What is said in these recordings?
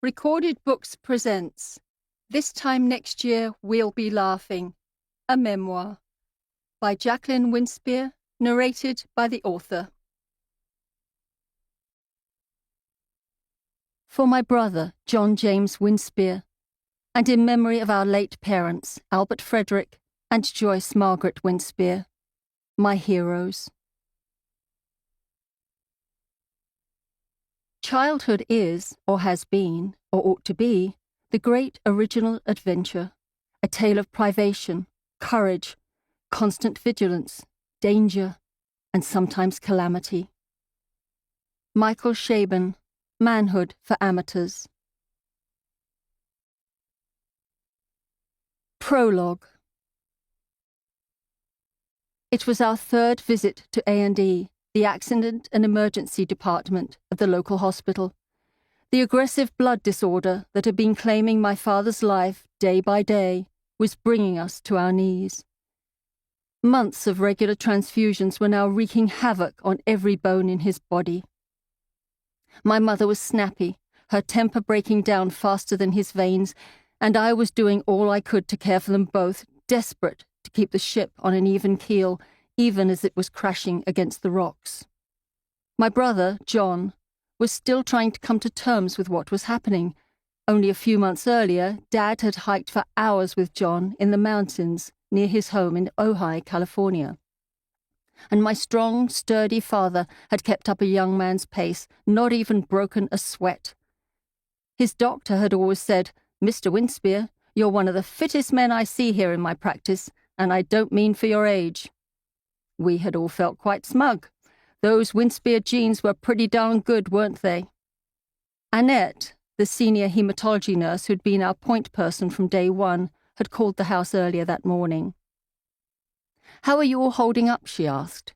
Recorded Books presents This Time Next Year We'll Be Laughing, a memoir, by Jacqueline Winspear, narrated by the author. For my brother, John James Winspear, and in memory of our late parents, Albert Frederick and Joyce Margaret Winspear, my heroes. Childhood is, or has been, or ought to be, the great original adventure, a tale of privation, courage, constant vigilance, danger, and sometimes calamity. Michael Chabon, Manhood for Amateurs. Prologue. It was our third visit to A&E, the Accident and Emergency Department of the local hospital. The aggressive blood disorder that had been claiming my father's life day by day was bringing us to our knees. Months of regular transfusions were now wreaking havoc on every bone in his body. My mother was snappy, her temper breaking down faster than his veins, and I was doing all I could to care for them both, desperate to keep the ship on an even keel, even as it was crashing against the rocks. My brother, John, was still trying to come to terms with what was happening. Only a few months earlier, Dad had hiked for hours with John in the mountains near his home in Ojai, California. And my strong, sturdy father had kept up a young man's pace, not even broken a sweat. His doctor had always said, "Mr. Winspear, you're one of the fittest men I see here in my practice, and I don't mean for your age." We had all felt quite smug. Those Winspear genes were pretty darn good, weren't they? Annette, the senior hematology nurse who'd been our point person from day one, had called the house earlier that morning. "How are you all holding up?" she asked.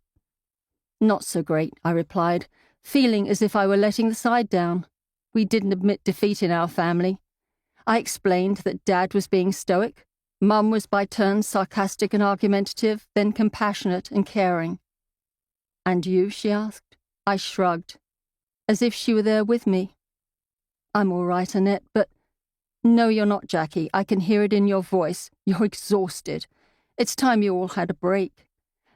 "Not so great," I replied, feeling as if I were letting the side down. We didn't admit defeat in our family. I explained that Dad was being stoic, Mum was by turns sarcastic and argumentative, then compassionate and caring. "And you?" she asked. I shrugged, as if she were there with me. "I'm all right, Annette, but—" "No, you're not, Jackie. I can hear it in your voice. You're exhausted. It's time you all had a break.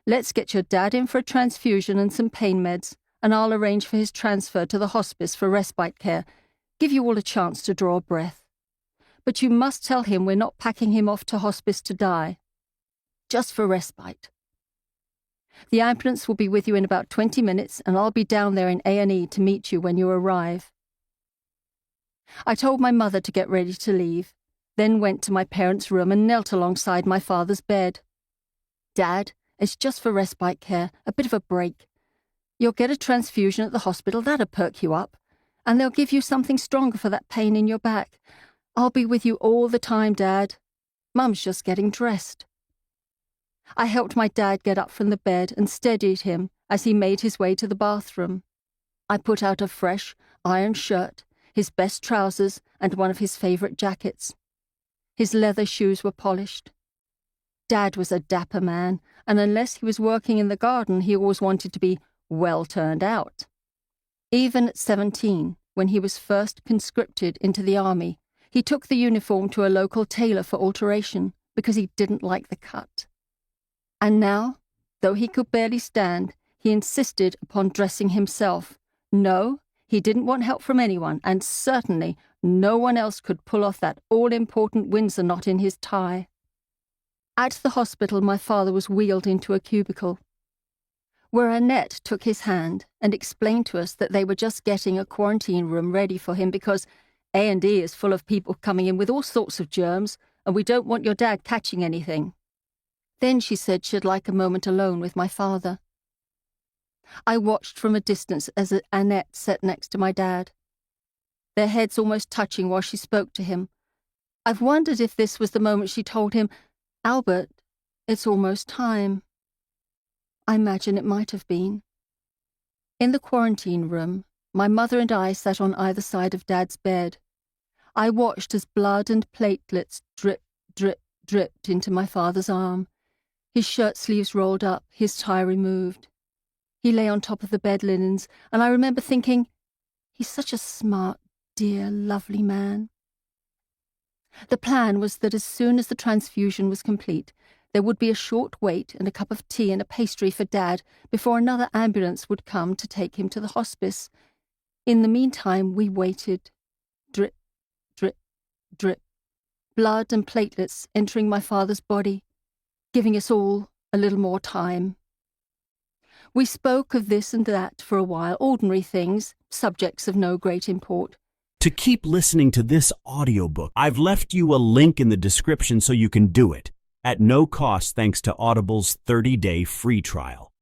Let's get your dad in for a transfusion and some pain meds, and I'll arrange for his transfer to the hospice for respite care. Give you all a chance to draw a breath. But you must tell him we're not packing him off to hospice to die. Just for respite. The ambulance will be with you in about 20 minutes, and I'll be down there in A&E to meet you when you arrive." I told my mother to get ready to leave, then went to my parents' room and knelt alongside my father's bed. "Dad, it's just for respite care, a bit of a break. You'll get a transfusion at the hospital, that'll perk you up, and they'll give you something stronger for that pain in your back. I'll be with you all the time, Dad. Mum's just getting dressed." I helped my dad get up from the bed and steadied him as he made his way to the bathroom. I put out a fresh, ironed shirt, his best trousers, and one of his favorite jackets. His leather shoes were polished. Dad was a dapper man, and unless he was working in the garden, he always wanted to be well turned out. Even at 17, when he was first conscripted into the army, he took the uniform to a local tailor for alteration because he didn't like the cut. And now, though he could barely stand, he insisted upon dressing himself. No, he didn't want help from anyone, and certainly no one else could pull off that all-important Windsor knot in his tie. At the hospital, my father was wheeled into a cubicle, where Annette took his hand and explained to us that they were just getting a quarantine room ready for him because A&E is full of people coming in with all sorts of germs, and we don't want your dad catching anything. Then she said she'd like a moment alone with my father. I watched from a distance as Annette sat next to my dad, their heads almost touching while she spoke to him. I've wondered if this was the moment she told him, "Albert, it's almost time." I imagine it might have been. In the quarantine room, my mother and I sat on either side of Dad's bed. I watched as blood and platelets drip, drip, dripped into my father's arm. His shirt sleeves rolled up, his tie removed. He lay on top of the bed linens, and I remember thinking, he's such a smart, dear, lovely man. The plan was that as soon as the transfusion was complete, there would be a short wait and a cup of tea and a pastry for Dad before another ambulance would come to take him to the hospice. In the meantime, we waited. Drip, drip, drip. Blood and platelets entering my father's body, giving us all a little more time. We spoke of this and that for a while, ordinary things, subjects of no great import. To keep listening to this audiobook, I've left you a link in the description so you can do it, at no cost thanks to Audible's 30-day free trial.